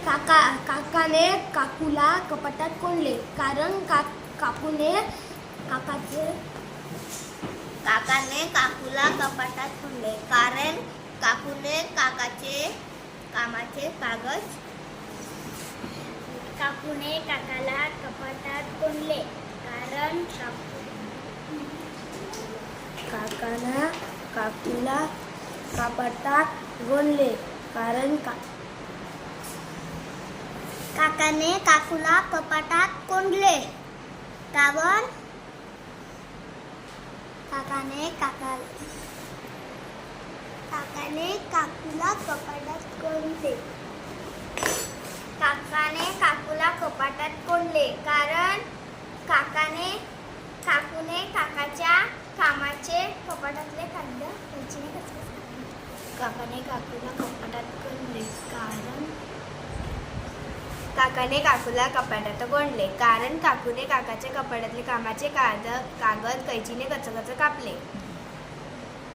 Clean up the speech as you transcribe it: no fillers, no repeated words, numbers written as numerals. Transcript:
काकाने काकूला कपाटात कोंडले कारण काकाने काकूला कपाटात कोंडले कारण काकूने काकाचे कामाचे कागद काकूने काकाला कपाटात कोंडले कारण काकाने काकूला कपाटात कोंडले कारण काकाने काकूला कपाटात कोंडले कारण काकाने काकूला कपाटात कोंडले काकाने काकूला कपाटात कोंडले कारण काकूने काकाच्या कामाचे कपाटातले कागद कैचीने कचकच काकाने काकूला कपाटात कोंडले कारण काकाने काकूला कपाटात कोंडले कारण काकूने काकाच्या कपाटातले कामाचे कागद कैचीने कचकच कापले.